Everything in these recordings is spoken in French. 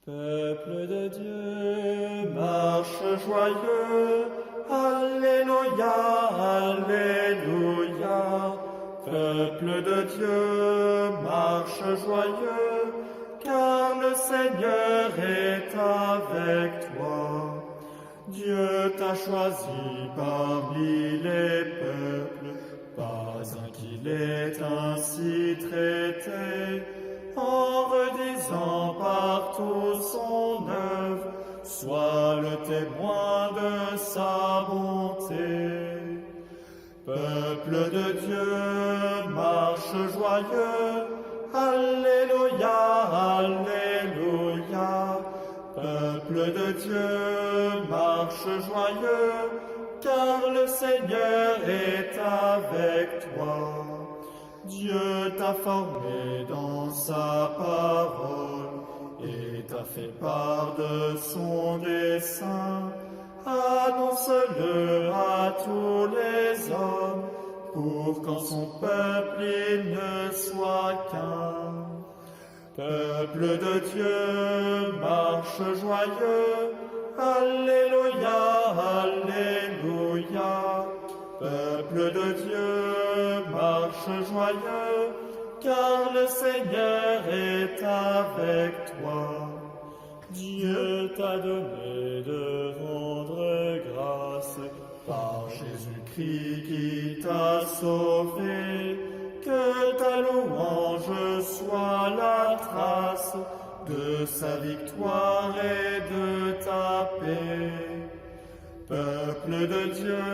Peuple de Dieu, marche joyeux, Alléluia, Alléluia. Peuple de Dieu, marche joyeux, car le Seigneur est avec toi. Dieu t'a choisi parmi les peuples, pas un qu'il est ainsi traité, en redisant partout son œuvre, sois le témoin de sa bonté. Peuple de Dieu, marche joyeux, Alléluia, Alléluia. Peuple de Dieu, marche joyeux, car le Seigneur est avec toi. Dieu t'a formé dans sa parole et t'a fait part de son dessein. Annonce-le à tous les hommes, pour qu'en son peuple il ne soit qu'un. Peuple de Dieu, marche joyeux, Alléluia, Alléluia. Peuple de Dieu, marche joyeux, car le Seigneur est avec toi. Dieu t'a donné de rendre grâce par Jésus-Christ qui t'a sauvé. Que ta louange soit la trace de sa victoire et de ta paix. Peuple de Dieu,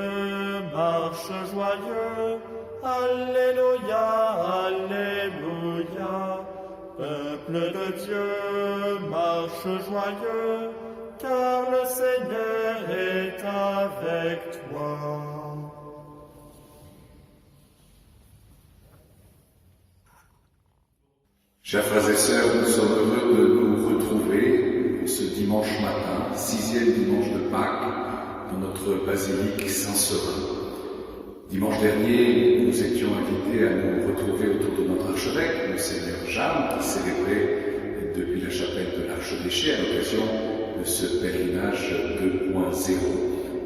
marche joyeux, Alléluia, Alléluia. Peuple de Dieu, marche joyeux, car le Seigneur est avec toi. Chers frères et sœurs, nous sommes heureux de nous retrouver ce dimanche matin, 6e dimanche de Pâques, dans notre basilique Saint-Severin. Dimanche dernier, nous étions invités à nous retrouver autour de notre archevêque, Monseigneur Jeanne, qui célébrait depuis la chapelle de l'Archevêché à l'occasion de ce pèlerinage 2.0.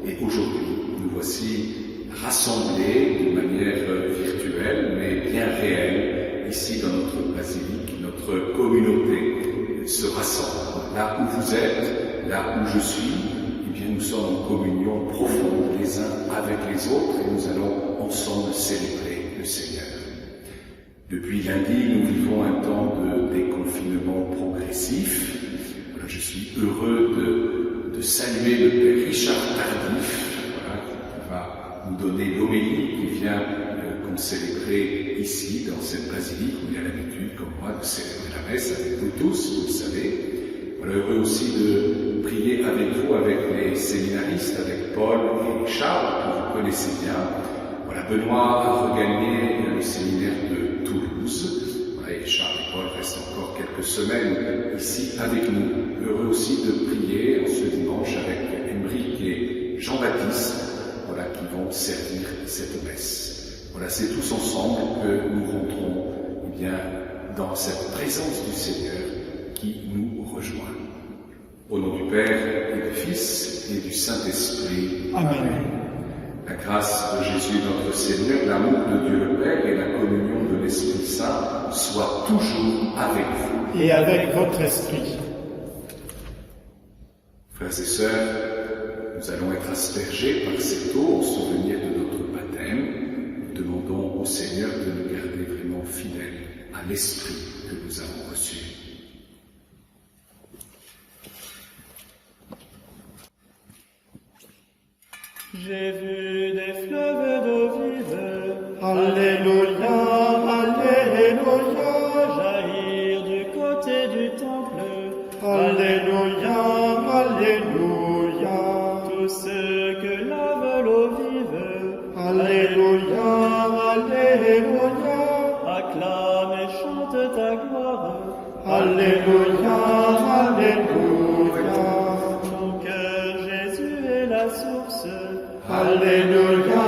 Et aujourd'hui, nous voici rassemblés d'une manière virtuelle, mais bien réelle, ici dans notre basilique. Notre communauté se rassemble. Là où vous êtes, là où je suis, eh bien nous sommes en communion profonde les uns avec les autres et nous allons ensemble célébrer le Seigneur. Depuis lundi, nous vivons un temps de déconfinement progressif. Voilà, je suis heureux de saluer le Père Richard Tardif, voilà, qui va nous donner l'homélie qui vient célébrer ici, dans cette basilique, où il y a l'habitude, comme moi, de célébrer la messe avec vous tous, vous le savez. Voilà, heureux aussi de prier avec vous, avec les séminaristes, avec Paul et Charles, que vous connaissez bien. Voilà, Benoît a regagné le séminaire de Toulouse. Voilà, et Charles et Paul restent encore quelques semaines ici avec nous. Heureux aussi de prier en ce dimanche avec Émeric et Jean-Baptiste, voilà, qui vont servir cette messe. Voilà, c'est tous ensemble que nous rentrons eh bien, dans cette présence du Seigneur qui nous rejoint. Au nom du Père et du Fils et du Saint-Esprit. Amen. La grâce de Jésus notre Seigneur, l'amour de Dieu le Père et la communion de l'Esprit Saint soient toujours avec vous. Et avec votre esprit. Frères et sœurs, nous allons être aspergés par cette eau en souvenir de notre baptême. Demandons au Seigneur de nous garder vraiment fidèles à l'Esprit que nous avons reçu. J'ai vu des fleuves d'eau vive, Alléluia, Alléluia, jaillir du côté du temple. Alléluia, Alléluia, Tous ceux que lave l'eau vive, Alléluia, Alléluia, acclame et chante ta gloire. Alléluia, Alléluia, Ton cœur, Jésus, est la source. Alléluia,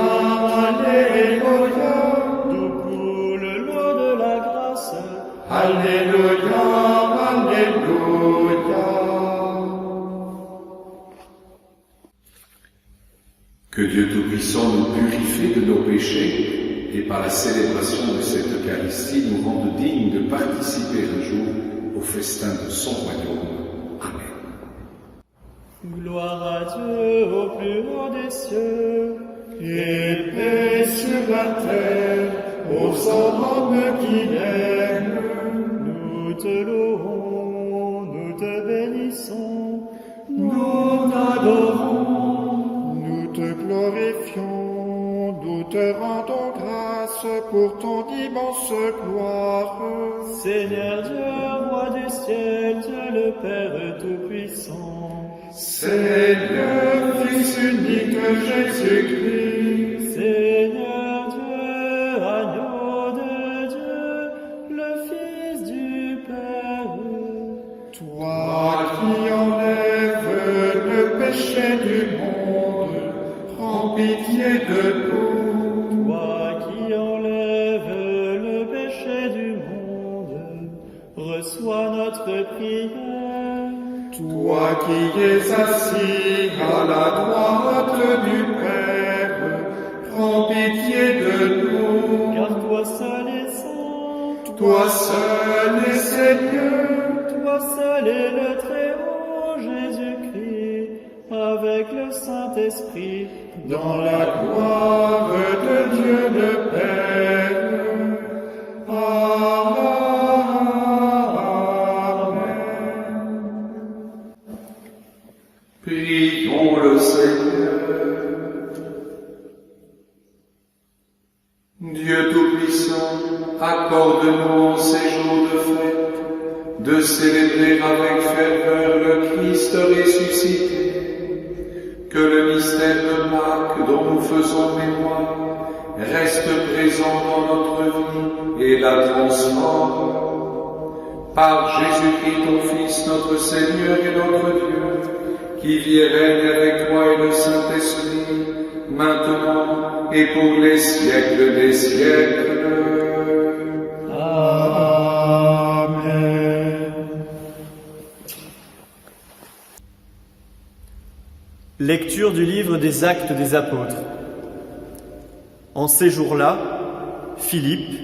Alléluia, D'où coule l'eau de la grâce. Alléluia, Alléluia. Que Dieu Tout-Puissant nous purifie de nos péchés et par la célébration de cette Eucharistie nous rende dignes de participer un jour au festin de son royaume. Amen. Gloire à Dieu au plus haut des cieux, Et paix sur la terre aux hommes qui l'aiment. nous te louons, nous te bénissons, Nous t'adorons, nous te glorifions, nous te rendons grâce pour ton immense gloire. Seigneur Dieu, roi du ciel, Dieu le Père Tout-Puissant. Seigneur, Fils unique Jésus-Christ, Seigneur Dieu, agneau de Dieu, le Fils du Père. toi qui enlèves le péché du monde, prends pitié de nous. Toi qui enlèves le péché du monde, reçois notre prière. Toi qui es assis à la droite du Père, prends pitié de nous. Car toi seul est saint, Toi seul est Seigneur, toi seul est le Très-Haut Jésus-Christ, avec le Saint-Esprit, dans la gloire de Dieu le Père. Amen. Prions le Seigneur. Dieu Tout-Puissant, accorde-nous en ces jours de fête de célébrer avec ferveur le Christ ressuscité, que le mystère de Pâques dont nous faisons mémoire reste présent dans notre vie et la transforme. Par Jésus-Christ, ton Fils, notre Seigneur et notre Dieu, qui vit et règne avec toi et le Saint-Esprit, maintenant et pour les siècles des siècles. Amen. Lecture du livre des Actes des Apôtres. En ces jours-là, Philippe,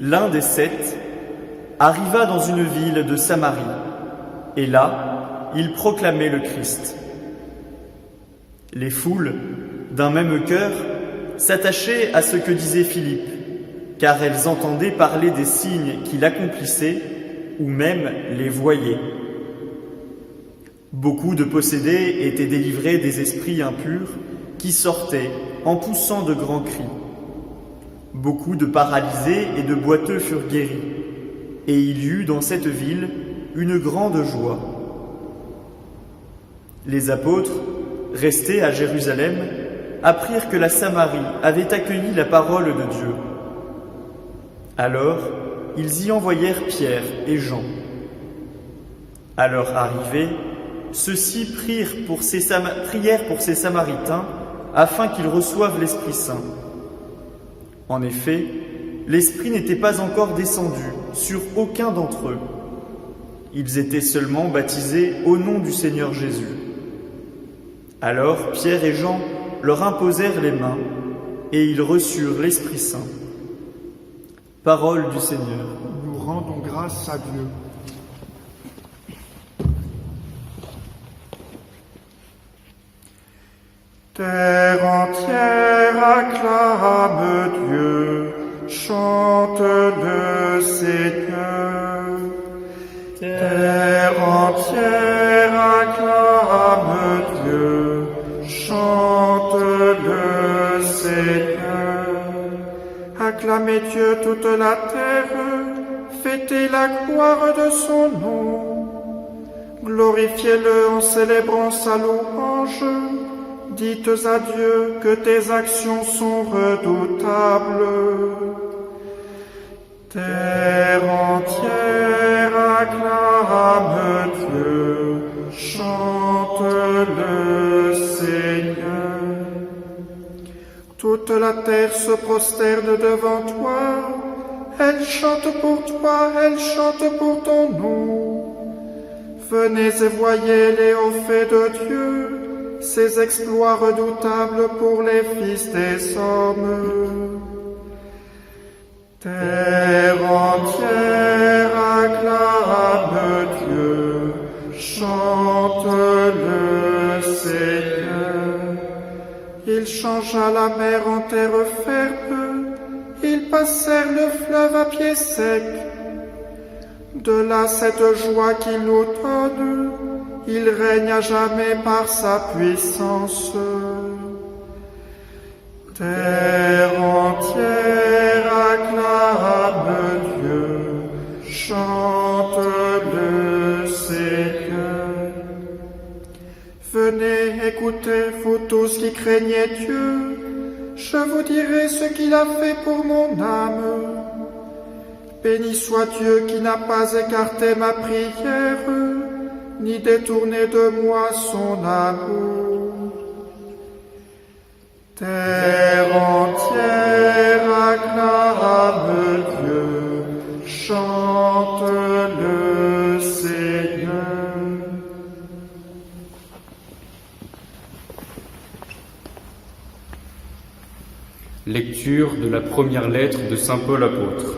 l'un des 7, arriva dans une ville de Samarie, et là, il proclamait le Christ. Les foules, d'un même cœur, s'attachaient à ce que disait Philippe, car elles entendaient parler des signes qu'il accomplissait, ou même les voyaient. Beaucoup de possédés étaient délivrés des esprits impurs qui sortaient en poussant de grands cris. Beaucoup de paralysés et de boiteux furent guéris, et il y eut dans cette ville une grande joie. Les apôtres, restés à Jérusalem, apprirent que la Samarie avait accueilli la parole de Dieu. Alors, ils y envoyèrent Pierre et Jean. À leur arrivée, ceux-ci prièrent pour ces Samaritains afin qu'ils reçoivent l'Esprit Saint. En effet, l'Esprit n'était pas encore descendu sur aucun d'entre eux. Ils étaient seulement baptisés au nom du Seigneur Jésus. Alors Pierre et Jean leur imposèrent les mains et ils reçurent l'Esprit Saint. Parole du Seigneur. Nous rendons grâce à Dieu. Terre entière acclame Dieu, chante le Seigneur. Terre entière acclame Dieu, chante le Seigneur. Acclamez Dieu toute la terre, fêtez la gloire de son nom. Glorifiez-le en célébrant sa louange. Dites à Dieu que tes actions sont redoutables. Terre entière acclame Dieu, chante le Seigneur. Toute la terre se prosterne devant toi, elle chante pour toi, elle chante pour ton nom. Venez et voyez les hauts faits de Dieu, ses exploits redoutables pour les fils des hommes. Terre entière acclame Dieu, chante le Seigneur. Il changea la mer en terre ferme, ils passèrent le fleuve à pied sec. De là cette joie qu'il nous donne, il règne à jamais par sa puissance. Terre entière acclame Dieu, chante le Seigneur. Venez, écoutez, vous tous qui craignez Dieu, je vous dirai ce qu'il a fait pour mon âme. Béni soit Dieu qui n'a pas écarté ma prière, ni détourné de moi son amour. Terre entière acclame Dieu, chante le Seigneur. Lecture de la première lettre de saint Paul apôtre.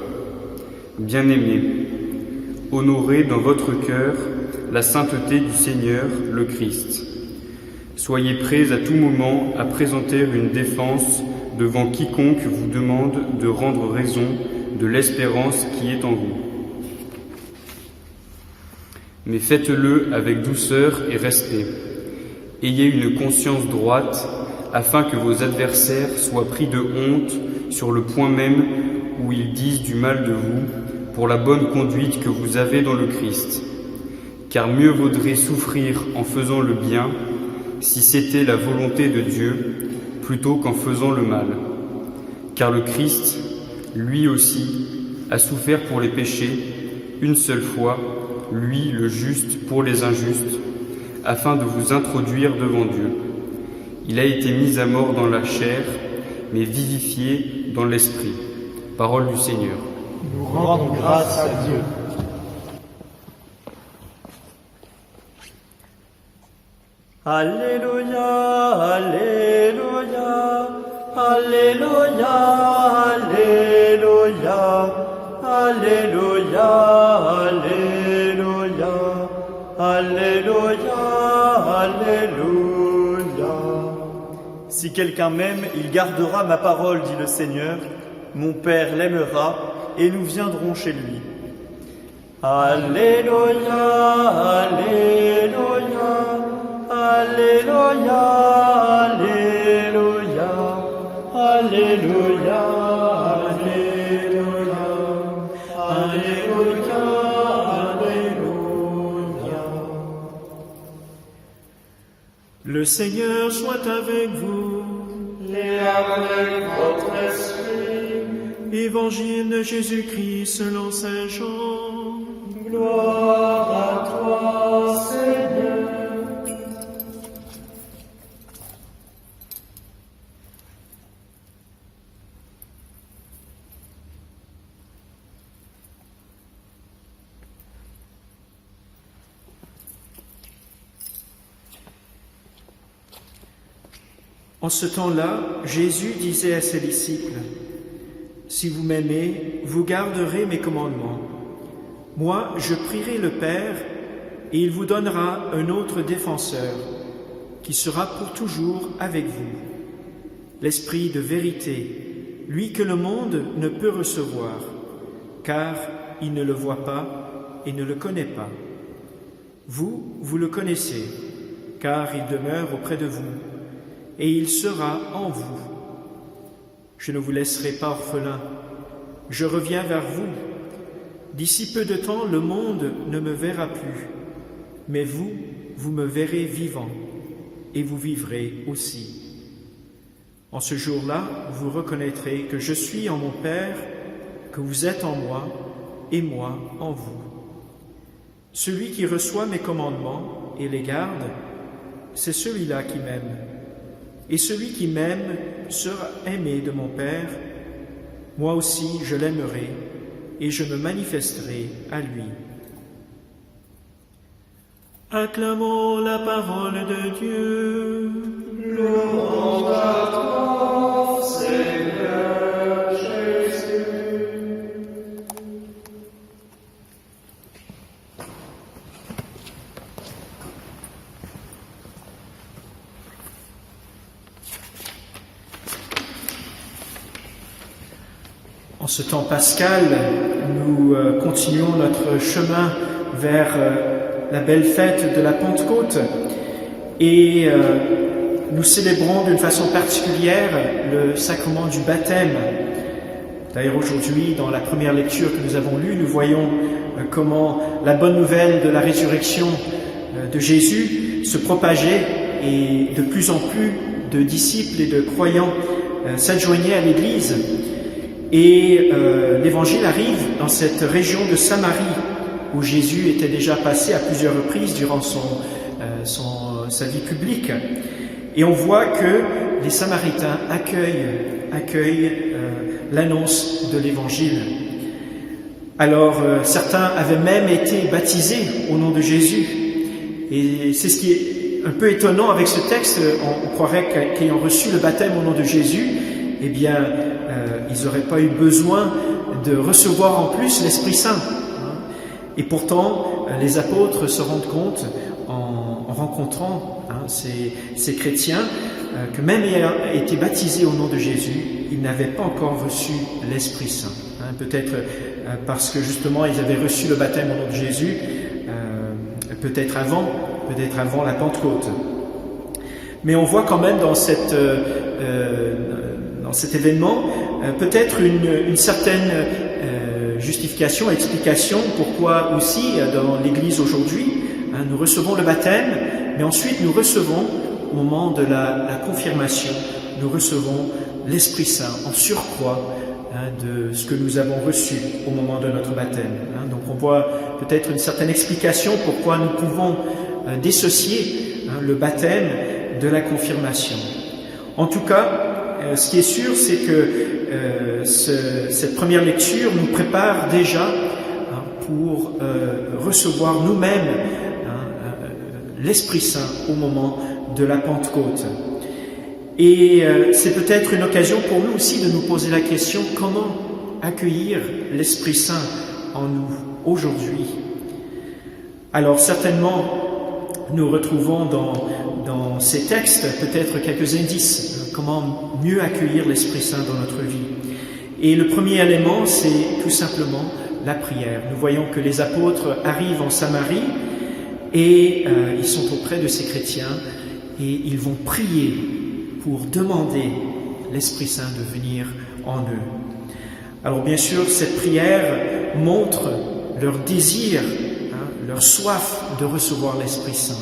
Bien-aimés, honorez dans votre cœur la sainteté du Seigneur, le Christ. Soyez prêts à tout moment à présenter une défense devant quiconque vous demande de rendre raison de l'espérance qui est en vous. Mais faites-le avec douceur et respect. Ayez une conscience droite, afin que vos adversaires soient pris de honte sur le point même où ils disent du mal de vous, pour la bonne conduite que vous avez dans le Christ. Car mieux vaudrait souffrir en faisant le bien, si c'était la volonté de Dieu, plutôt qu'en faisant le mal. Car le Christ, lui aussi, a souffert pour les péchés, une seule fois, lui le juste pour les injustes, afin de vous introduire devant Dieu. Il a été mis à mort dans la chair, mais vivifié dans l'esprit. Parole du Seigneur. Nous rendons grâce à Dieu. Alléluia, Alléluia, Alléluia, Alléluia, Alléluia, Alléluia, Alléluia, Alléluia. Si quelqu'un m'aime, il gardera ma parole, dit le Seigneur. Mon Père l'aimera, et nous viendrons chez lui. Alléluia, Alléluia, Alléluia, Alléluia, Alléluia, Alléluia, Alléluia, Alléluia. Le Seigneur soit avec vous. Et avec votre esprit. Évangile de Jésus-Christ selon saint Jean. Gloire à toi, Seigneur. En ce temps-là, Jésus disait à ses disciples, « Si vous m'aimez, vous garderez mes commandements. Moi, je prierai le Père, et il vous donnera un autre défenseur, qui sera pour toujours avec vous, l'Esprit de vérité, lui que le monde ne peut recevoir, car il ne le voit pas et ne le connaît pas. Vous, vous le connaissez, car il demeure auprès de vous, et il sera en vous. Je ne vous laisserai pas orphelins, je reviens vers vous. D'ici peu de temps, le monde ne me verra plus, mais vous, vous me verrez vivant, et vous vivrez aussi. En ce jour-là, vous reconnaîtrez que je suis en mon Père, que vous êtes en moi, et moi en vous. Celui qui reçoit mes commandements et les garde, c'est celui-là qui m'aime. Et celui qui m'aime sera aimé de mon Père. Moi aussi, je l'aimerai, et je me manifesterai à lui. Acclamons la parole de Dieu. Louange à toi, Seigneur Jésus. En ce temps pascal, nous continuons notre chemin vers la belle fête de la Pentecôte et nous célébrons d'une façon particulière le sacrement du baptême. D'ailleurs aujourd'hui, dans la première lecture que nous avons lue, nous voyons comment la bonne nouvelle de la résurrection de Jésus se propageait et de plus en plus de disciples et de croyants s'adjoignaient à l'Église. Et l'Évangile arrive dans cette région de Samarie où Jésus était déjà passé à plusieurs reprises durant sa vie publique. Et on voit que les Samaritains accueillent l'annonce de l'Évangile. Alors certains avaient même été baptisés au nom de Jésus. Et c'est ce qui est un peu étonnant avec ce texte. On croirait qu'ayant reçu le baptême au nom de Jésus, eh bien, ils n'auraient pas eu besoin de recevoir en plus l'Esprit Saint. Et pourtant, les apôtres se rendent compte, en rencontrant ces chrétiens, que même ayant été baptisés au nom de Jésus, ils n'avaient pas encore reçu l'Esprit Saint. Peut-être parce que justement, ils avaient reçu le baptême au nom de Jésus, peut-être avant la Pentecôte. Mais on voit quand même dans cet événement peut-être une certaine justification, explication pourquoi aussi dans l'Église aujourd'hui nous recevons le baptême, mais ensuite nous recevons au moment de la confirmation, nous recevons l'Esprit Saint en surcroît de ce que nous avons reçu au moment de notre baptême. Donc on voit peut-être une certaine explication pourquoi nous pouvons dissocier le baptême de la confirmation. En tout cas, ce qui est sûr, c'est que cette première lecture nous prépare déjà pour recevoir nous-mêmes l'Esprit Saint au moment de la Pentecôte. Et c'est peut-être une occasion pour nous aussi de nous poser la question, comment accueillir l'Esprit Saint en nous aujourd'hui? Alors certainement, nous retrouvons dans ces textes peut-être quelques indices, comment mieux accueillir l'Esprit Saint dans notre vie. Et le premier élément, c'est tout simplement la prière. Nous voyons que les apôtres arrivent en Samarie et ils sont auprès de ces chrétiens et ils vont prier pour demander l'Esprit Saint de venir en eux. Alors bien sûr, cette prière montre leur désir, leur soif de recevoir l'Esprit Saint.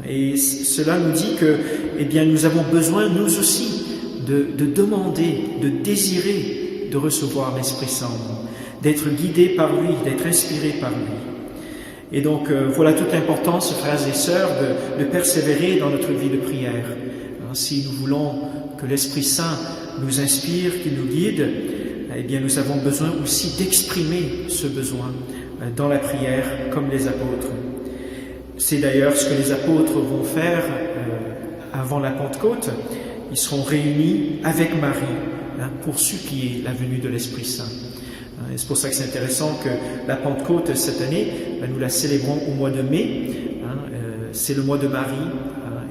Et cela nous dit que, eh bien, nous avons besoin, nous aussi, de demander, de désirer de recevoir l'Esprit Saint en nous, d'être guidés par lui, d'être inspirés par lui. Et donc, voilà toute l'importance, frères et sœurs, de persévérer dans notre vie de prière. Si nous voulons que l'Esprit Saint nous inspire, qu'il nous guide, eh bien, nous avons besoin aussi d'exprimer ce besoin dans la prière, comme les apôtres. C'est d'ailleurs ce que les apôtres vont faire avant la Pentecôte. Ils seront réunis avec Marie pour supplier la venue de l'Esprit Saint. Et c'est pour ça que c'est intéressant que la Pentecôte, cette année, nous la célébrons au mois de mai. C'est le mois de Marie.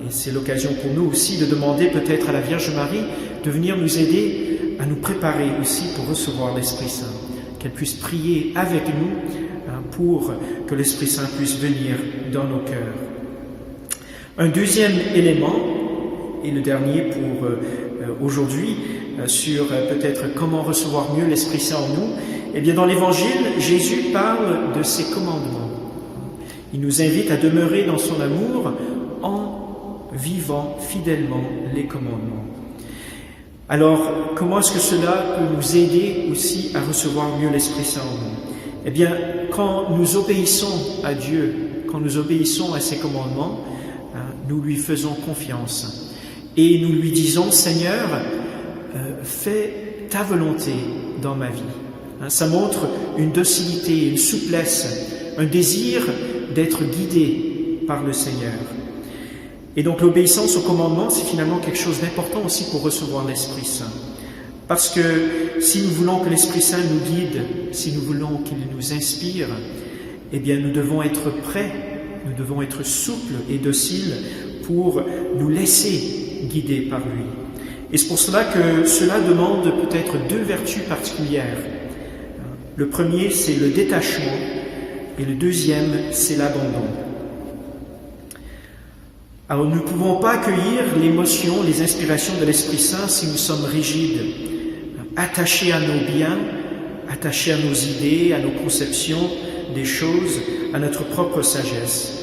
Et c'est l'occasion pour nous aussi de demander peut-être à la Vierge Marie de venir nous aider à nous préparer aussi pour recevoir l'Esprit Saint. Qu'elle puisse prier avec nous pour que l'Esprit Saint puisse venir dans nos cœurs. Un deuxième élément, et le dernier pour aujourd'hui, sur peut-être comment recevoir mieux l'Esprit Saint en nous, eh bien dans l'Évangile, Jésus parle de ses commandements. Il nous invite à demeurer dans son amour en vivant fidèlement les commandements. Alors, comment est-ce que cela peut nous aider aussi à recevoir mieux l'Esprit Saint en nous? Eh bien, quand nous obéissons à Dieu, quand nous obéissons à ses commandements, nous lui faisons confiance. Et nous lui disons, Seigneur, fais ta volonté dans ma vie. Ça montre une docilité, une souplesse, un désir d'être guidé par le Seigneur. Et donc l'obéissance au commandement, c'est finalement quelque chose d'important aussi pour recevoir l'Esprit Saint. Parce que si nous voulons que l'Esprit Saint nous guide, si nous voulons qu'il nous inspire, eh bien nous devons être prêts, nous devons être souples et dociles pour nous laisser guider par lui. Et c'est pour cela que cela demande peut-être deux vertus particulières. Le premier, c'est le détachement, et le deuxième, c'est l'abandon. Alors nous ne pouvons pas accueillir l'émotion, les inspirations de l'Esprit Saint si nous sommes rigides, attachés à nos biens, attachés à nos idées, à nos conceptions des choses, à notre propre sagesse.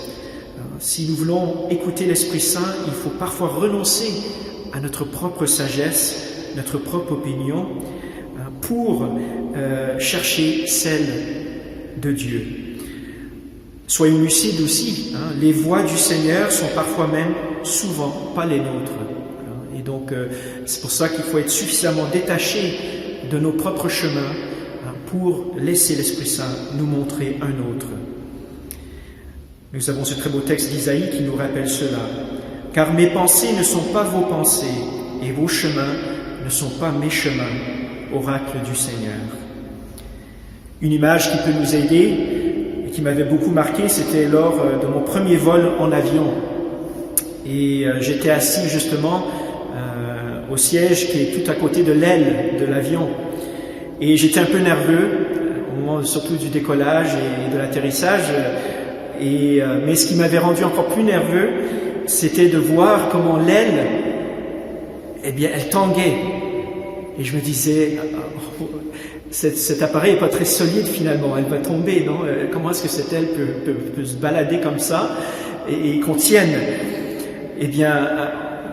Si nous voulons écouter l'Esprit Saint, il faut parfois renoncer à notre propre sagesse, notre propre opinion, pour chercher celle de Dieu. Soyons lucides aussi, les voies du Seigneur sont parfois même, souvent, pas les nôtres. Et donc, c'est pour ça qu'il faut être suffisamment détaché de nos propres chemins pour laisser l'Esprit Saint nous montrer un autre. Nous avons ce très beau texte d'Isaïe qui nous rappelle cela. « Car mes pensées ne sont pas vos pensées, et vos chemins ne sont pas mes chemins, oracle du Seigneur. » Une image qui peut nous aider et qui m'avait beaucoup marqué, c'était lors de mon premier vol en avion. Et j'étais assis justement au siège qui est tout à côté de l'aile de l'avion. Et j'étais un peu nerveux, au moment surtout du décollage et de l'atterrissage. Mais ce qui m'avait rendu encore plus nerveux, c'était de voir comment l'aile, eh bien, elle tanguait. Et je me disais, cet appareil n'est pas très solide finalement, elle va tomber, non? Comment est-ce que cette aile peut se balader comme ça et qu'on tienne? Eh bien,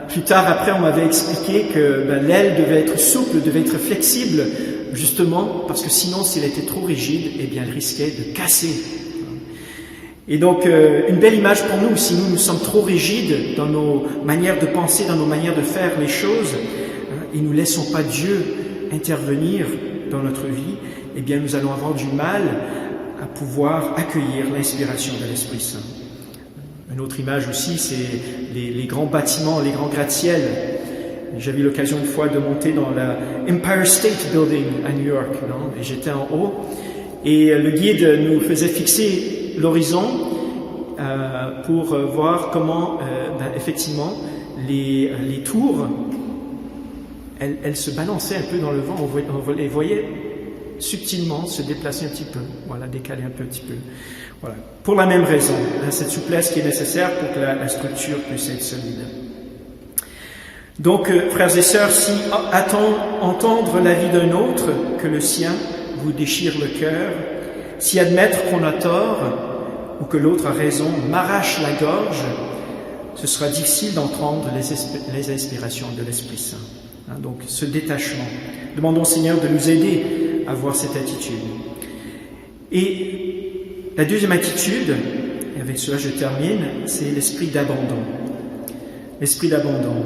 plus tard, après, on m'avait expliqué que l'aile devait être souple, devait être flexible, justement, parce que sinon, si elle était trop rigide, eh bien, elle risquait de casser. Et donc, une belle image pour nous, si nous sommes trop rigides dans nos manières de penser, dans nos manières de faire les choses, et nous ne laissons pas Dieu intervenir dans notre vie, eh bien, nous allons avoir du mal à pouvoir accueillir l'inspiration de l'Esprit Saint. Une autre image aussi, c'est les grands bâtiments, les grands gratte-ciel. J'avais eu l'occasion une fois de monter dans la Empire State Building à New York, non? Et j'étais en haut, et le guide nous faisait fixer l'horizon pour voir comment, effectivement, les tours, elles se balançaient un peu dans le vent. On les voyait subtilement se déplacer un petit peu, voilà, décaler un petit peu. Voilà. Pour la même raison, cette souplesse qui est nécessaire pour que la structure puisse être solide. Donc, frères et sœurs, si entendre l'avis d'un autre que le sien vous déchire le cœur, si admettre qu'on a tort ou que l'autre a raison m'arrache la gorge, ce sera difficile d'entendre les inspirations de l'Esprit Saint. Donc ce détachement. Demandons au Seigneur de nous aider à avoir cette attitude. Et la deuxième attitude, et avec cela je termine, c'est l'esprit d'abandon. L'esprit d'abandon.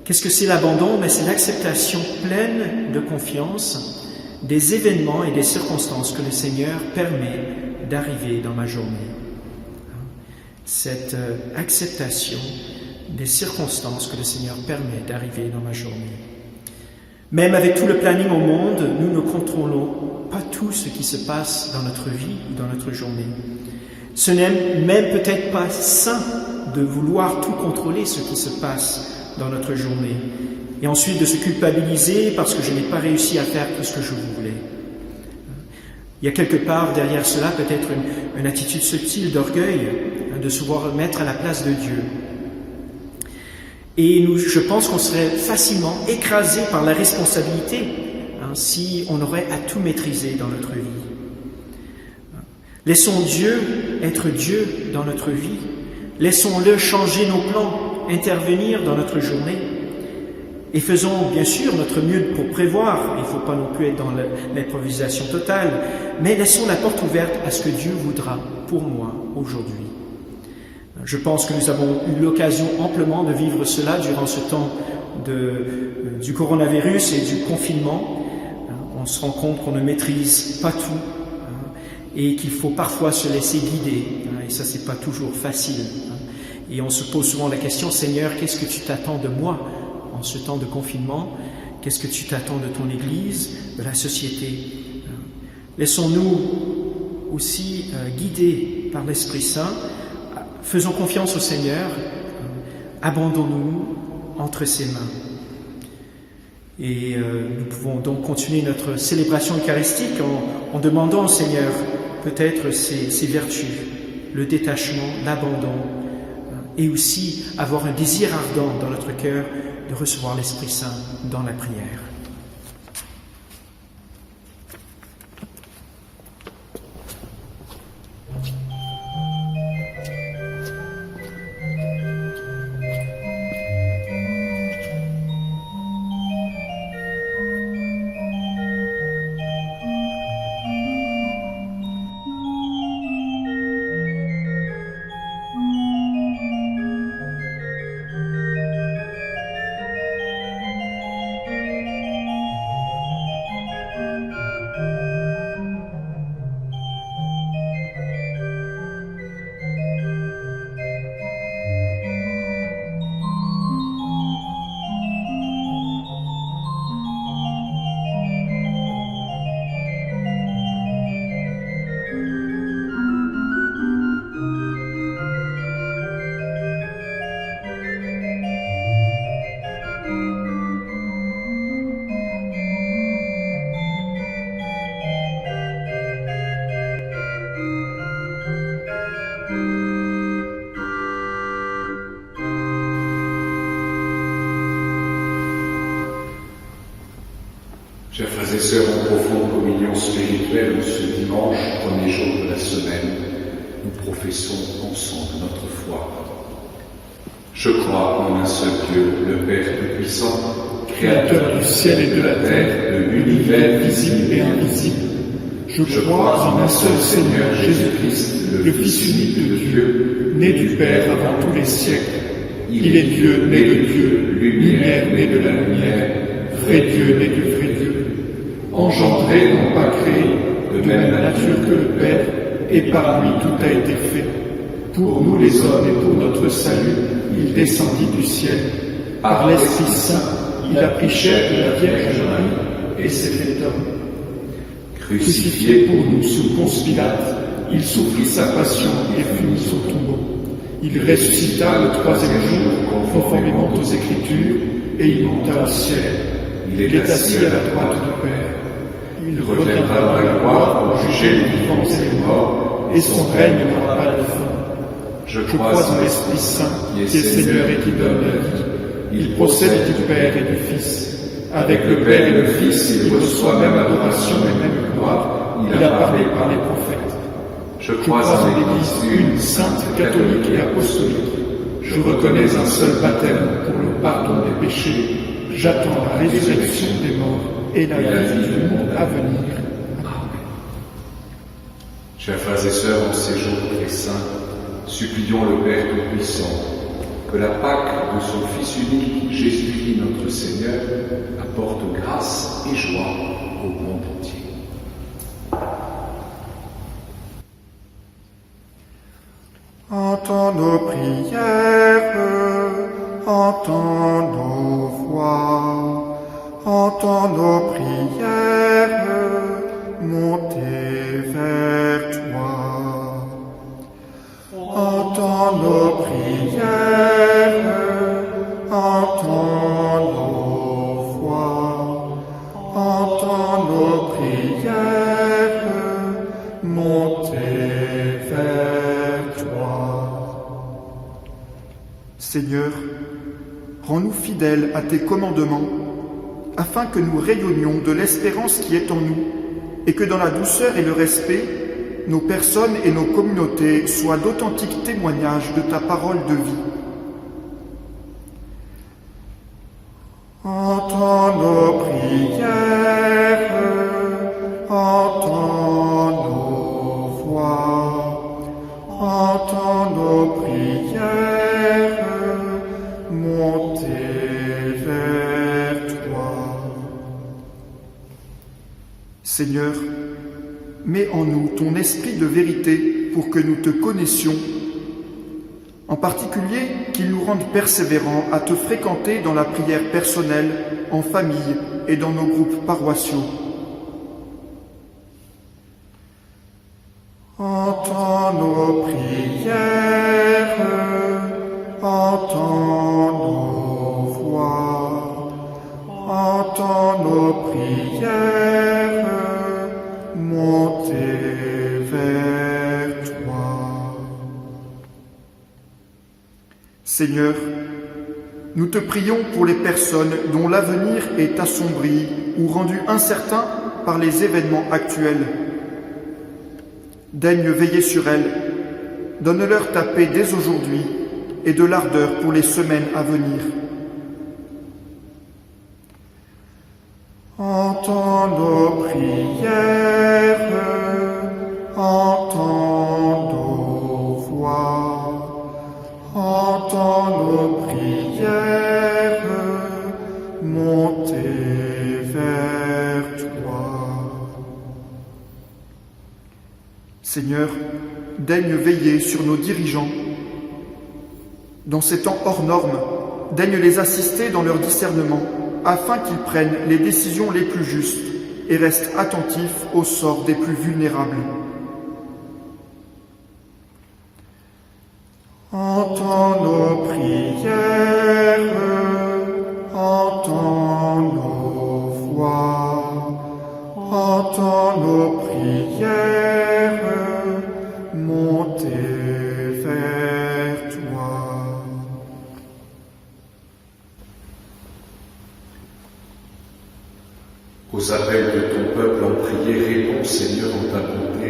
Qu'est-ce que c'est l'abandon? C'est l'acceptation pleine de confiance des événements et des circonstances que le Seigneur permet d'arriver dans ma journée. Cette acceptation des circonstances que le Seigneur permet d'arriver dans ma journée. Même avec tout le planning au monde, nous ne contrôlons pas tout ce qui se passe dans notre vie ou dans notre journée. Ce n'est même peut-être pas sain de vouloir tout contrôler ce qui se passe dans notre journée. Et ensuite de se culpabiliser parce que je n'ai pas réussi à faire tout ce que je voulais. Il y a quelque part derrière cela peut-être une attitude subtile d'orgueil, de se voir mettre à la place de Dieu. Et je pense qu'on serait facilement écrasé par la responsabilité si on aurait à tout maîtriser dans notre vie. Laissons Dieu être Dieu dans notre vie. Laissons-le changer nos plans, intervenir dans notre journée. Et faisons bien sûr notre mieux pour prévoir, il ne faut pas non plus être dans l'improvisation totale, mais laissons la porte ouverte à ce que Dieu voudra pour moi aujourd'hui. Je pense que nous avons eu l'occasion amplement de vivre cela durant ce temps du coronavirus et du confinement. On se rend compte qu'on ne maîtrise pas tout et qu'il faut parfois se laisser guider. et ça c'est pas toujours facile. Et on se pose souvent la question, Seigneur, qu'est-ce que tu t'attends de moi en ce temps de confinement? Qu'est-ce que tu t'attends de ton Église, de la société? Laissons-nous aussi guider par l'Esprit Saint. Faisons confiance au Seigneur. Abandonnons-nous entre ses mains. Et nous pouvons donc continuer notre célébration eucharistique en demandant au Seigneur peut-être ses vertus, le détachement, l'abandon, et aussi avoir un désir ardent dans notre cœur de recevoir l'Esprit Saint dans la prière. Chers frères et sœurs, en profonde communion spirituelle, ce dimanche, premier jour de la semaine, nous professons ensemble notre foi. Je crois en un seul Dieu, le Père Tout-Puissant, Créateur du ciel et de la terre, de l'univers visible et invisible. Je crois en un seul Seigneur Jésus-Christ, le Fils unique de Dieu, né du Père avant tous les siècles. Il est Dieu, né de Dieu, lumière, né de la lumière, vrai Dieu, né du vrai Dieu. Engendré, non pas créé, de même nature que le Père, et par lui tout a été fait. Pour nous les hommes et pour notre salut, il descendit du ciel. Par l'Esprit Saint, il a pris chair de la Vierge Marie et s'est fait homme. Crucifié pour nous sous Ponce Pilate, il souffrit sa passion et fut mis au tombeau. Il ressuscita le troisième jour, conformément aux Écritures, et il monta au ciel. Il est assis à la droite du Père. Il reviendra dans la gloire pour juger les vivants et les morts, et son règne n'aura pas de fin. Je crois en l'Esprit Saint, qui est Seigneur et qui donne la vie. Il procède du Père et du Fils. Avec le Père et le Fils, il reçoit même adoration et même gloire. Il a parlé par les prophètes. Je crois en l'Église une, sainte, catholique et apostolique. Je reconnais un seul baptême pour le pardon des péchés. J'attends la résurrection des morts et la vie du monde à venir. Amen. Chers frères et sœurs, en ces jours très saints, supplions le Père Tout-Puissant que la Pâque de son Fils unique, Jésus-Christ notre Seigneur, apporte grâce et joie au monde entier. Entends nos prières, entends nos voix, entends nos prières, monter vers toi. Entends nos prières, entends nos voix, entends nos prières, monter vers toi. Seigneur, rends-nous fidèles à tes commandements, afin que nous rayonnions de l'espérance qui est en nous, et que dans la douceur et le respect, nos personnes et nos communautés soient d'authentiques témoignages de ta parole de vie. Entends nos prières, entends nos voix, entends nos prières, monter vers toi. Seigneur, mets en nous ton esprit de vérité, pour que nous te connaissions. En particulier, qu'il nous rende persévérants à te fréquenter dans la prière personnelle, en famille et dans nos groupes paroissiaux. Entends nos prières, entends nos voix, entends nos prières, monter vers toi. Seigneur, nous te prions pour les personnes dont l'avenir est assombri ou rendu incertain par les événements actuels. Daigne veiller sur elles, donne-leur ta paix dès aujourd'hui et de l'ardeur pour les semaines à venir. Entends nos prières, entends nos voix, entends nos prières, monter vers toi. Seigneur, daigne veiller sur nos dirigeants. Dans ces temps hors normes, daigne les assister dans leur discernement, afin qu'ils prennent les décisions les plus justes et restent attentifs au sort des plus vulnérables. Entends nos prières, entends nos voix, entends nos prières, monter vers toi. Aux appels de ton peuple en prière, réponds, Seigneur, en ta bonté.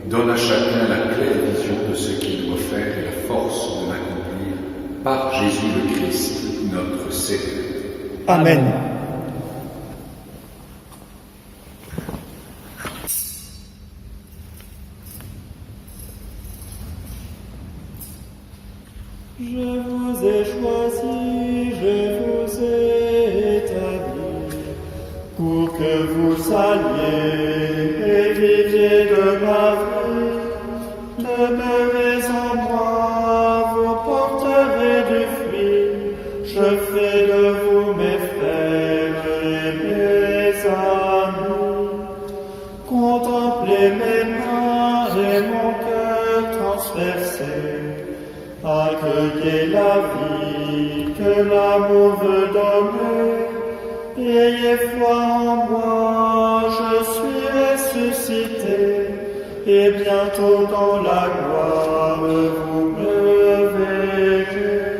Donne à chacun la claire vision de ce qu'il doit faire et la force de l'accomplir par Jésus le Christ, notre Seigneur. Amen. Je vous ai choisi, je vous ai établi, pour que vous alliez et viviez de ma vie. Demeurez en moi, vous porterez du fruit. Je fais de vous mes frères et mes amis. Contemplez mes mains et mon cœur transpercé. Accueillez la vie que l'amour veut donner. Ayez foi en moi, je suis ressuscité, et bientôt dans la gloire vous me verrez.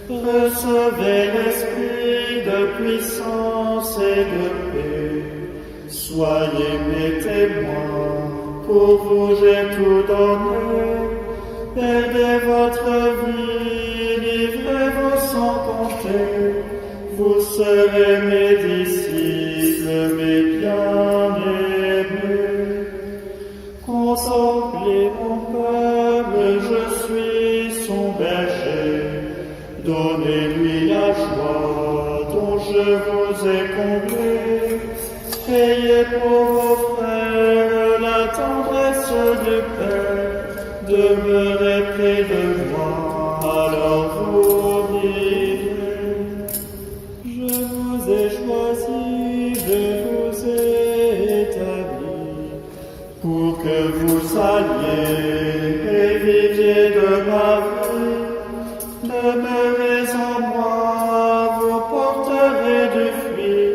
Recevez l'esprit de puissance et de paix. Soyez mes témoins, pour vous j'ai tout donné. Perdez votre vie, livrez vos sans compter. Vous serez mes disciples, mes bien-aimés. Contemplez mon peuple, je suis son berger. Donnez-lui la joie dont je vous ai comblé. Ayez pour vos frères la tendresse du Père. Demeurez près de moi, alors vous vivrez. Je vous ai choisi, je vous ai établi, pour que vous alliez et viviez de ma vie. Demeurez en moi, vous porterez du fruit.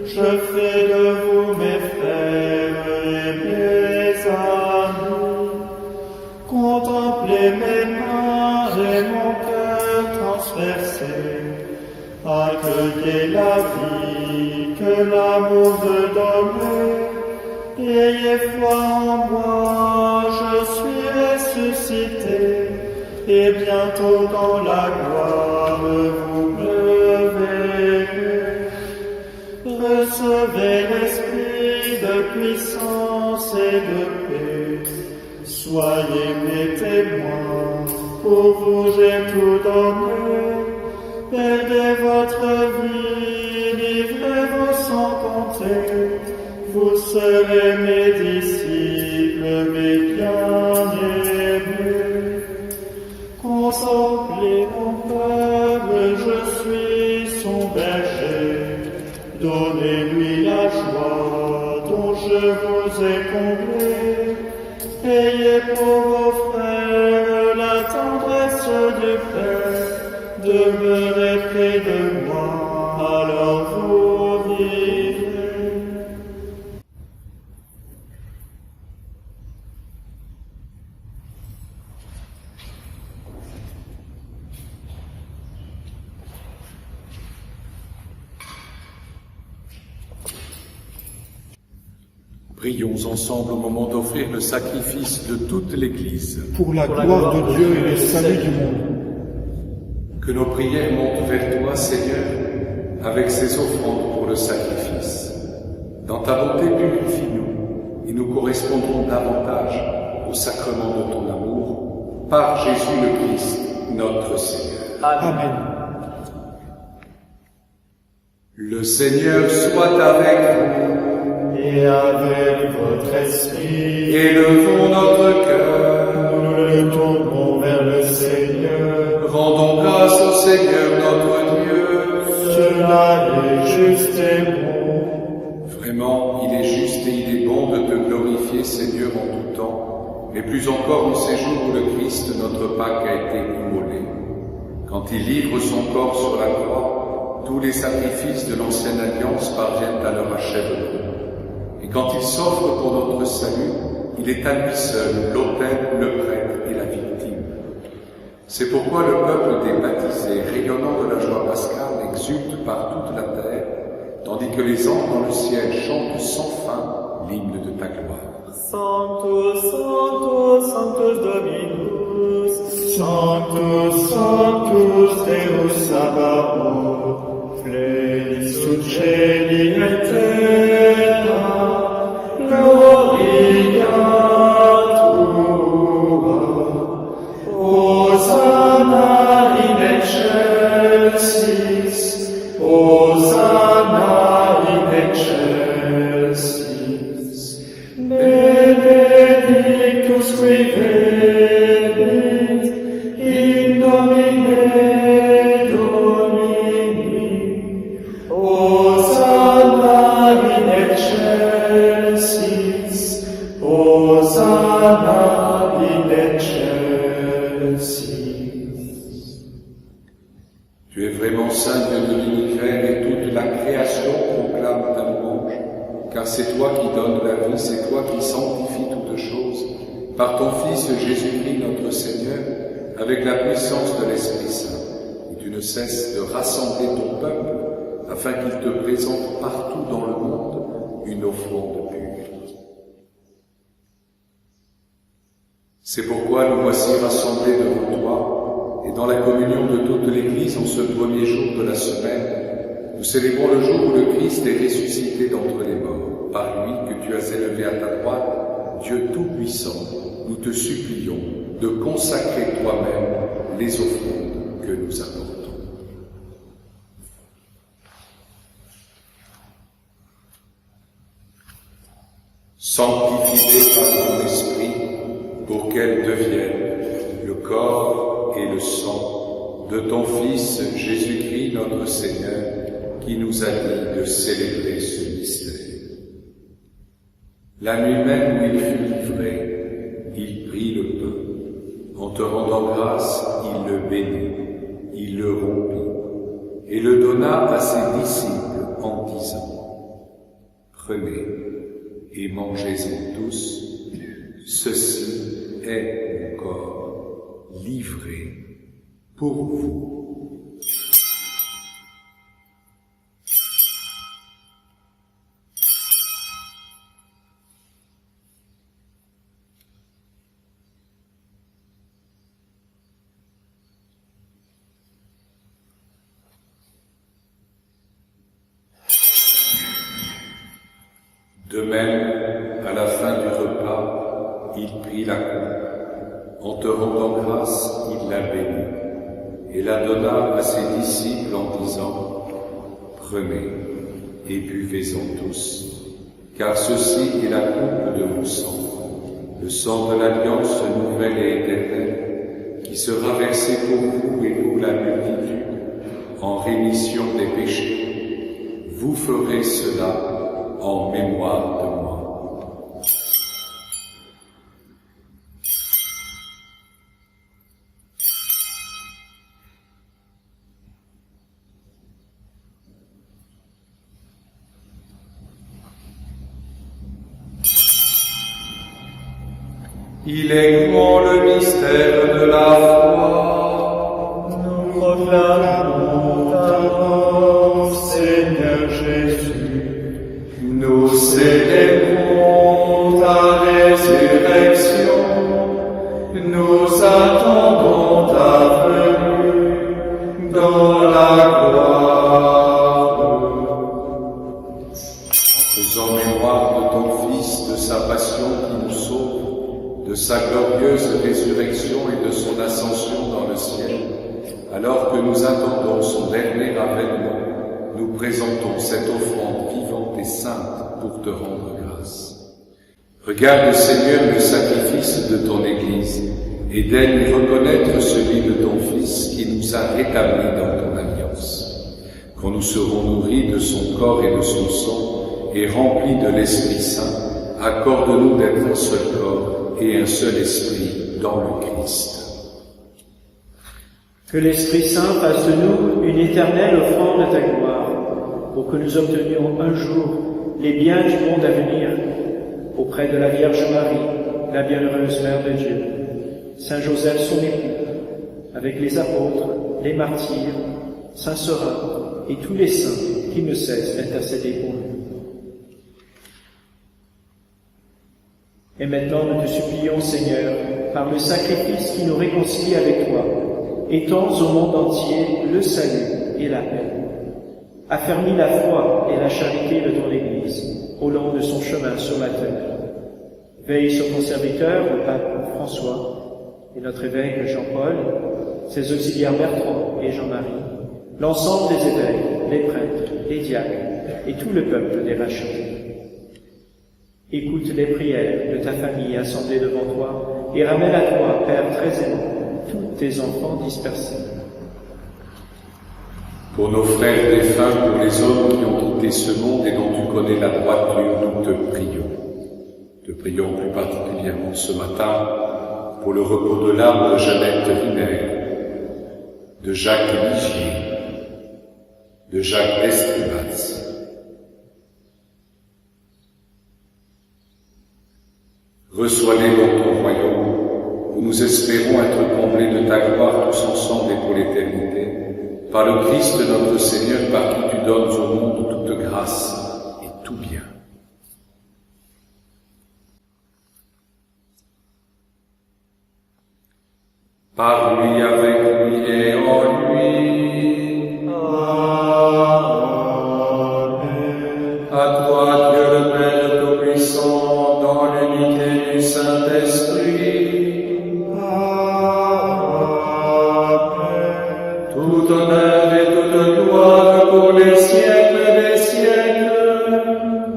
Je fais de vous mes frères et mes amis. Contemplez mes mains et mon cœur transpercé. Accueillez la vie que l'amour veut donner. Ayez foi en moi, je suis ressuscité, et bientôt dans la gloire vous me verrez. Recevez l'esprit de puissance et de paix. Soyez mes témoins, pour vous j'ai tout donné. Perdez votre vie, livrez vos sans compter. Vous serez mes disciples, mes bien-aimés. comblés. Ayez pour vos frères la tendresse du Père. Demeurez près de moi, alors vous vivrez. Prions ensemble au moment d'offrir le sacrifice de toute l'Église. Pour la gloire de Dieu et le salut du monde. Que nos prières montent vers toi, Seigneur, avec ces offrandes pour le sacrifice. Dans ta bonté, purifie-nous, et nous correspondrons davantage au sacrement de ton amour, par Jésus le Christ, notre Seigneur. Amen. Le Seigneur soit avec vous. Et avec votre esprit, Élevons notre cœur. nous le tournons vers le Seigneur. Rendons grâce au Seigneur notre Dieu. Cela est juste et bon. Vraiment, il est juste et il est bon de te glorifier, Seigneur, en tout temps, mais plus encore en ces jours où le Christ, notre Pâque, a été immolé. Quand il livre son corps sur la croix, tous les sacrifices de l'ancienne alliance parviennent à leur achèvement. Et quand il s'offre pour notre salut, il est à lui seul l'autel, le prêtre et la victime. C'est pourquoi le peuple des baptisés, rayonnant de la joie pascale, exulte par toute la terre, tandis que les anges dans le ciel chantent sans fin l'hymne de ta gloire. Sanctus, Sanctus, Sanctus Dominus, Sanctus, Sanctus Deus Sabaoth, Plenius Celi et terra, Gloria Tua, Hosanna in excelsis, Hosanna in excelsis, Benedictus qui venit, in nomine Domini, Hosanna in excelsis, Hosanna in excelsis. Tu es vraiment saint, Dieu de l'univers, et toute la création proclame ta louange, car c'est toi qui donnes la vie, c'est toi qui sanctifies toutes choses, par ton Fils Jésus-Christ notre Seigneur, avec la puissance de l'Esprit Saint. Et tu ne cesses de rassembler ton peuple, afin qu'il te présente partout dans le monde une offrande pure. C'est pourquoi nous voici rassemblés devant toi, et dans la communion de toute l'Église en ce premier jour de la semaine, nous célébrons le jour où le Christ est ressuscité d'entre les morts. Par lui que tu as élevé à ta droite, Dieu Tout-Puissant, nous te supplions de consacrer toi-même les offrandes que nous apportons. Sanctifie-les par ton esprit pour qu'elles deviennent le corps et le sang de ton Fils Jésus-Christ notre Seigneur, qui nous a dit de célébrer ce mystère. La nuit même où il fut livré, il prit le pain. En te rendant grâce, il le bénit, il le rompit et le donna à ses disciples en disant : Prenez et mangez-en tous, ceci est mon corps livré pour vous. De même, à la fin du repas, il prit la coupe. En te rendant grâce, il la bénit et la donna à ses disciples en disant : Prenez et buvez-en tous, car ceci est la coupe de mon sang, le sang de l'alliance nouvelle et éternelle, qui sera versé pour vous et pour la multitude en rémission des péchés. Vous ferez cela en mémoire de moi. Il est grand le mystère de la foi. Nous proclamons ta mort, Seigneur Jésus. Nous célébrons ta résurrection. Nous attendons ta venue dans la gloire. En faisant mémoire de ton Fils, de sa passion qui nous sauve, de sa glorieuse résurrection et de son ascension dans le ciel, alors que nous attendons son dernier avènement, nous présentons cette offrande vivante et sainte pour te rendre grâce. Regarde, Seigneur, le sacrifice de ton Église et daigne reconnaître celui de ton Fils qui nous a rétablis dans ton alliance. Quand nous serons nourris de son corps et de son sang et remplis de l'Esprit Saint, accorde-nous d'être un seul corps et un seul esprit dans le Christ. Que l'Esprit Saint fasse de nous une éternelle offrande de ta gloire, pour que nous obtenions un jour les biens du monde à venir, auprès de la Vierge Marie, la bienheureuse Mère de Dieu, Saint Joseph son époux, avec les apôtres, les martyrs, Saint Seurin et tous les saints qui ne cessent d'intercéder pour nous. Et maintenant nous te supplions, Seigneur, par le sacrifice qui nous réconcilie avec toi, étends au monde entier le salut et la paix. Affermis la foi et la charité de ton Église au long de son chemin sur la terre. Veille sur ton serviteur, le pape François, et notre évêque Jean-Paul, ses auxiliaires Bertrand et Jean-Marie, l'ensemble des évêques, les prêtres, les diacres et tout le peuple des rachetés. Écoute les prières de ta famille assemblée devant toi et ramène à toi, Père très aimant, tous tes enfants dispersés. Pour nos frères défunts, pour les hommes qui ont quitté ce monde et dont tu connais la droiture, nous te prions. Te prions plus particulièrement ce matin pour le repos de l'âme de Jeannette Riner, de Jacques Ligier, de Jacques Estribaz. Reçois-les dans ton royaume, où nous espérons être comblés de ta gloire tous ensemble et pour l'éternité, par le Christ notre Seigneur, par qui tu donnes au monde toute grâce et tout bien. Par lui, avec lui et en lui. Amen. À toi, Dieu le Père Tout-Puissant, dans l'unité du Saint-Esprit. Amen. Tout honneur et toute gloire pour les siècles des siècles.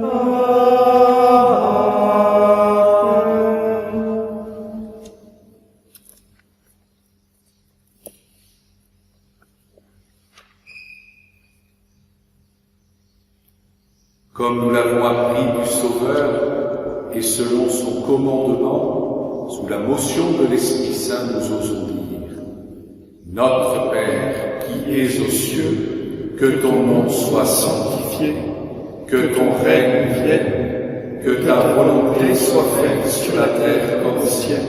Amen. Comme nous l'avons appris du Sauveur, et selon son commandement, sous la motion de l'Esprit Saint, nous osons dire: Notre Père qui es aux cieux, que ton nom soit sanctifié, que ton règne vienne, que ta volonté soit faite sur la terre comme au ciel.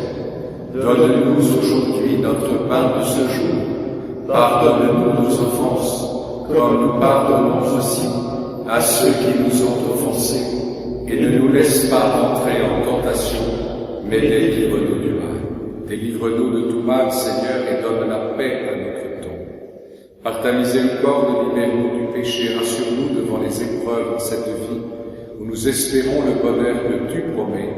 Donne-nous aujourd'hui notre pain de ce jour. Pardonne-nous nos offenses, comme nous pardonnons aussi à ceux qui nous ont offensés. Et ne nous laisse pas entrer en tentation, mais délivre-nous du mal. Délivre-nous de tout mal, Seigneur, et donne la paix à notre temps. Par ta miséricorde, libère-nous du péché, rassure-nous devant les épreuves de cette vie, où nous espérons le bonheur que tu promets,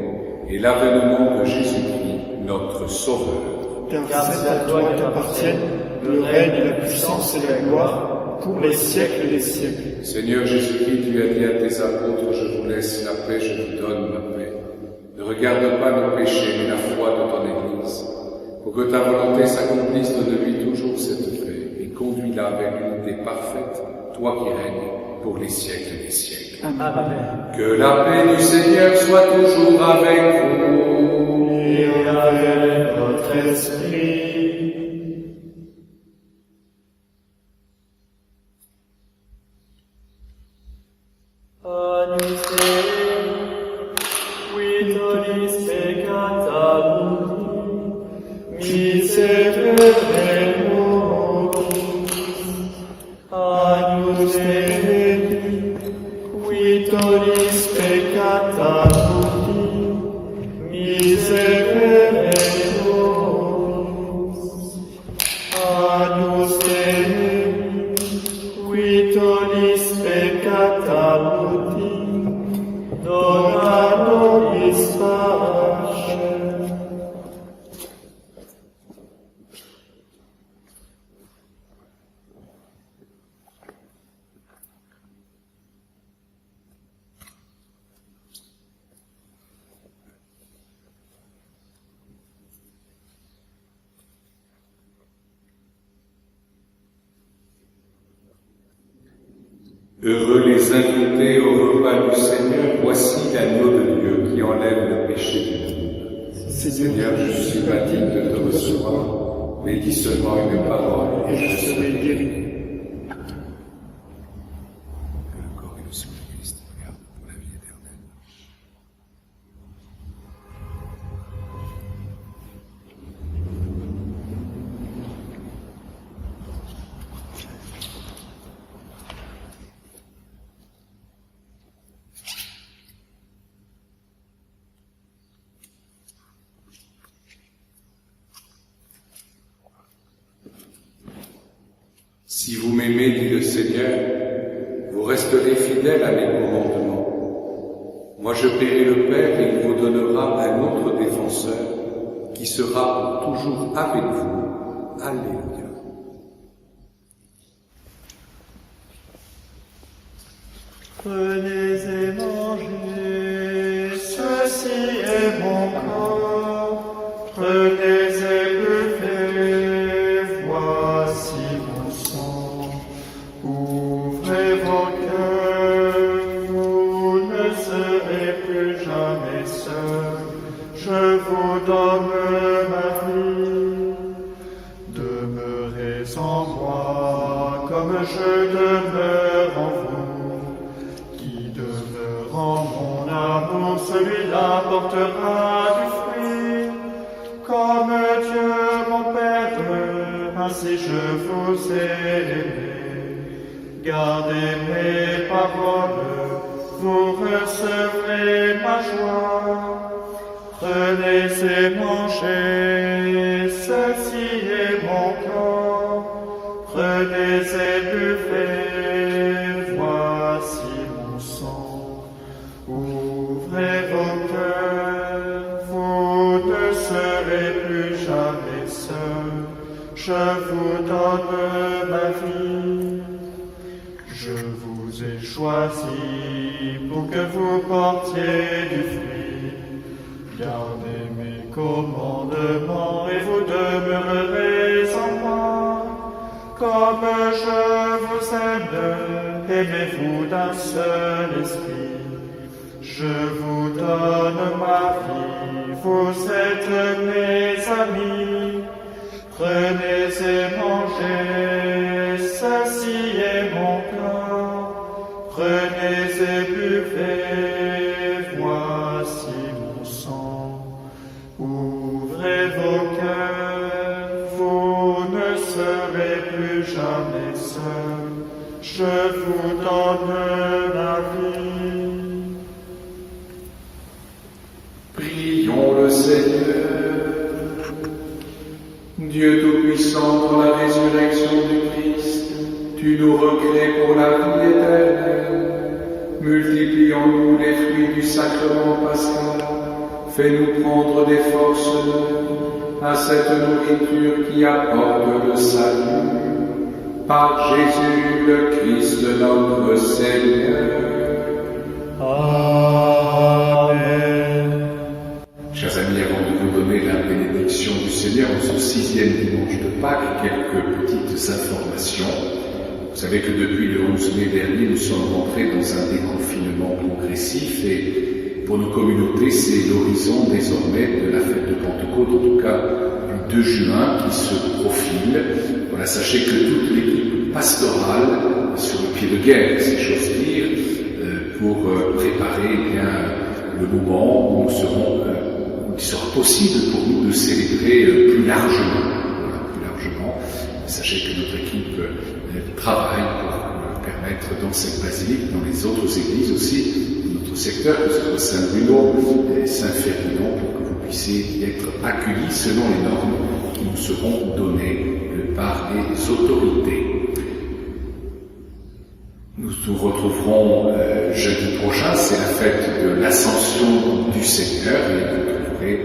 et l'avènement de Jésus-Christ, notre Sauveur. Car c'est à toi qu'appartiennent le règne, la puissance et la gloire, pour les siècles des siècles. Seigneur Jésus-Christ, tu as dit à tes apôtres: je vous laisse la paix, je vous donne ma paix. Ne regarde pas nos péchés, mais la foi de ton Église. Pour que ta volonté s'accomplisse, donne-lui toujours cette paix, et conduis-la vers l'unité parfaite, toi qui règnes pour les siècles des siècles. Amen. Que la paix du Seigneur soit toujours avec vous. Et avec votre esprit. Anite, qui tollis peccata Heureux les invités au repas du Seigneur, voici l'agneau de Dieu qui enlève le péché du monde. Seigneur, je suis pas digne de te recevoir, mais dis seulement une parole et je serai guéri. Que le corps et le sang de Christ nous gardent pour la vie éternelle. Si vous m'aimez, dit le Seigneur, vous resterez fidèles à mes commandements. Moi je paierai le Père et il vous donnera un autre défenseur qui sera pour toujours avec vous. Alléluia. Prenez et mangez, ceci est mon corps. Prenez et buvez, voici mon sang. Ouvrez vos cœurs, vous ne serez plus jamais seuls. Je vous donne ma vie. Demeurez en moi comme je demeure en vous. En mon amour, celui-là portera du fruit. Comme Dieu, mon Père, ainsi je vous ai aimé. Gardez mes paroles, vous recevrez ma joie. Prenez et mangez, ceci est mon corps. Prenez et buvez, voici mon sang. Ouvrez vos cœurs, vous ne serez plus jamais seuls. Je vous donne ma vie. Je vous ai choisi pour que vous portiez du fruit. Gardez mes commandements et vous demeurerez en moi. Comme je vous aime, aimez-vous d'un seul esprit. Je vous donne ma vie, vous êtes mes amis. Prenez et mangez, ceci est mon corps. Prenez et buvez, voici mon sang. Ouvrez vos cœurs, vous ne serez plus jamais seuls. Je vous donne ma vie. Prions le Seigneur. Dieu Tout-Puissant, pour la résurrection du Christ, tu nous recrées pour la vie éternelle. Multiplions-nous les fruits du sacrement pascal. Fais-nous prendre des forces à cette nourriture qui apporte le salut. Par Jésus le Christ notre Seigneur. Amen. Chers amis, avant de vous donner la bénédiction du Seigneur en ce 6e dimanche de Pâques, quelques petites informations. Vous savez que depuis le 11 mai dernier, nous sommes rentrés dans un déconfinement progressif et pour nos communautés, c'est l'horizon désormais de la fête de Pentecôte, en tout cas du 2 juin qui se profile. Voilà, sachez que toute l'équipe pastorale est sur le pied de guerre, si j'ose dire, pour préparer le moment où nous serons il sera possible pour nous de célébrer plus largement. Voilà, plus largement. Sachez que notre équipe travaille pour permettre dans cette basilique, dans les autres églises aussi, dans notre secteur, que ce soit Saint-Bruno et Saint-Ferdinand, pour que vous puissiez y être accueillis selon les normes qui nous seront données par les autorités. Nous nous retrouverons jeudi prochain, c'est la fête de l'Ascension du Seigneur, et vous trouverez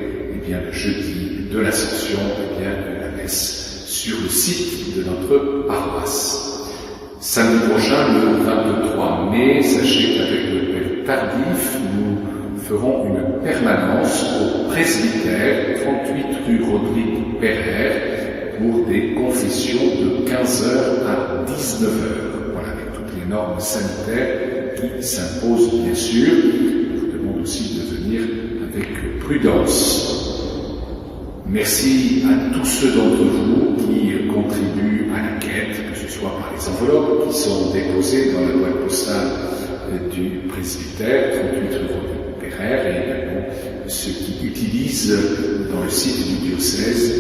le jeudi de l'Ascension la messe sur le site de notre paroisse. Samedi prochain, le 23 mai, sachez qu'avec le Père Tardif, nous ferons une permanence au presbytère 38 rue Rodrigue Pereire pour des confessions de 15h à 19h. Voilà, avec toutes les les normes sanitaires qui s'imposent bien sûr. Je vous demande aussi de venir avec prudence. Merci à tous ceux d'entre vous qui contribuent à la quête, que ce soit par les enveloppes qui sont déposées dans la boîte postale du presbytère, 38 rue Pereire, et également ceux qui utilisent dans le site du diocèse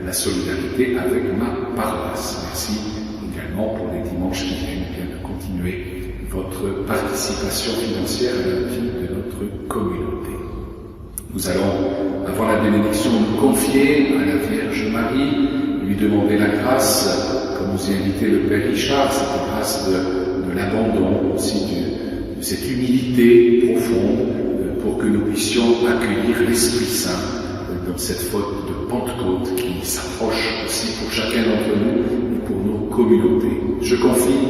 la solidarité avec ma paroisse. Merci également pour les dimanches qui viennent de continuer votre participation financière à la vie de notre communauté. Nous allons, avant la bénédiction, nous confier à la Vierge Marie, lui demander la grâce, comme nous y a invité le Père Richard, cette grâce de l'abandon, aussi de cette humilité profonde, pour que nous puissions accueillir l'Esprit Saint dans cette fête de Pentecôte qui s'approche aussi pour chacun d'entre nous et pour nos communautés. Je confie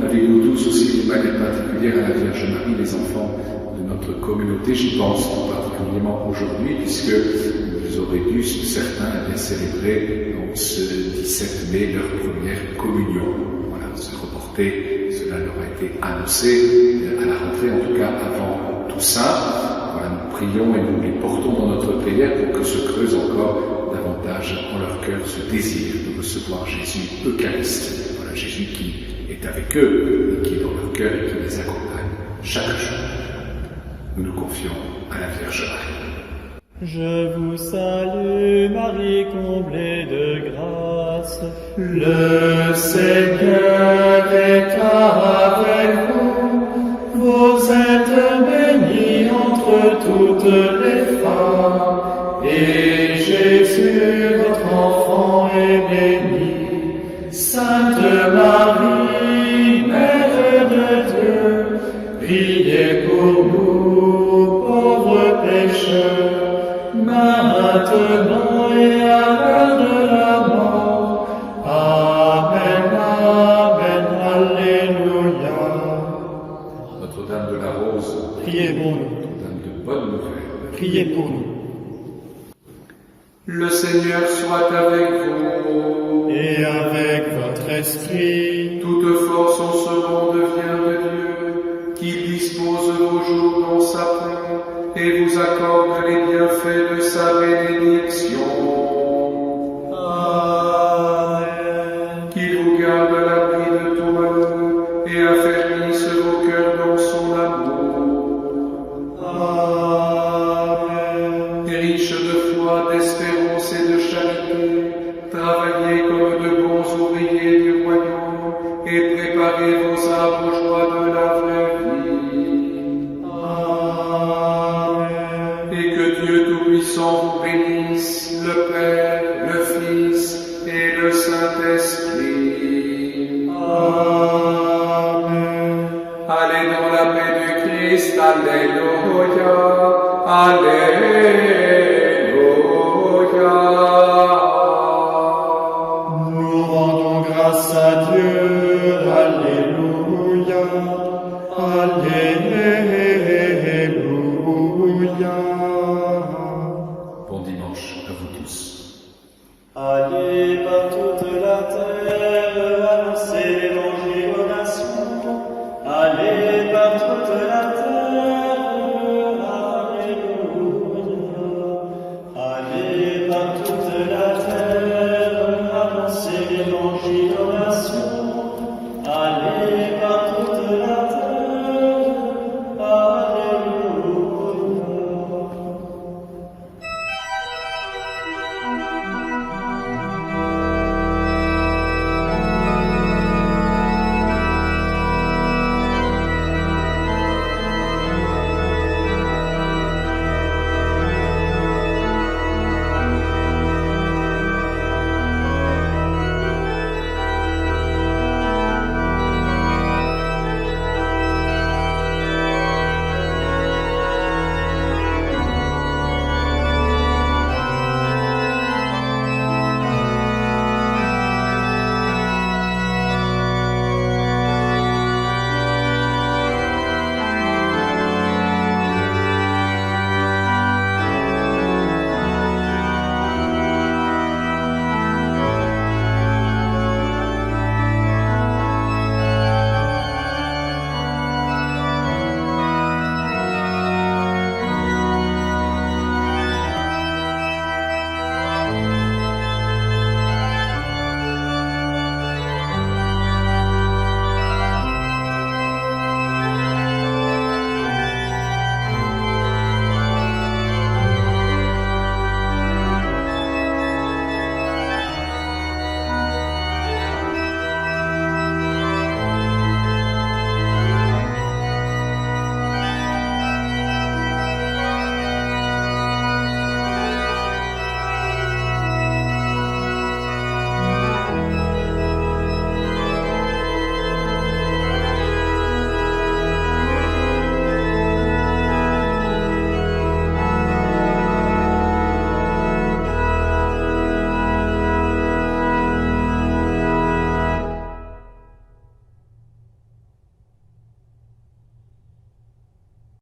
avec nous tous aussi une baguette particulière à la Vierge Marie, les enfants de notre communauté. J'y pense tout particulièrement aujourd'hui, puisque vous aurez dû, certains, bien célébrer ce 17 mai leur première communion. Voilà, se reporter, cela leur a été annoncé à la rentrée, en tout cas avant Toussaint. Voilà, nous prions et nous les portons dans notre prière pour que se creuse encore davantage en leur cœur ce désir de recevoir Jésus Eucharistique. Voilà, Jésus qui est avec eux et qui est dans leur cœur et qui les accompagne chaque jour. Nous nous confions à la Vierge Marie. Je vous salue, Marie, comblée de grâce. Le Seigneur est avec vous. Vous êtes bénie entre toutes les femmes, et Jésus, votre enfant, est béni. Sainte Marie, Mère de Dieu, priez pour nous, pauvres pécheurs, maintenant et à l'heure de la mort. Amen, Amen, Alléluia. Notre-Dame de la Rose, Priez pour nous. Notre-Dame de bonne nouvelle, Priez pour nous. le Seigneur soit avec vous. Et avec votre esprit, Toute force en ce monde vient de Dieu, qui dispose vos jours dans sa paix et vous accorde les bienfaits de sa bénédiction. Amen. Qu'il vous garde à l'abri de tout malheur et affermisse vos cœurs dans son amour. Amen. Riche de foi, d'espérance et de charité, travaillez comme de bons ouvriers du royaume et préparez vos âmes aux joies de la vraie vie. Amen. Et que Dieu Tout-Puissant vous bénisse, le Père, le Fils et le Saint-Esprit. Amen. Allez dans la paix du Christ, Alléluia, Alléluia. Nous rendons grâce à Dieu. Alléluia. Alléluia. Bon dimanche à vous tous. Allez par toute la terre,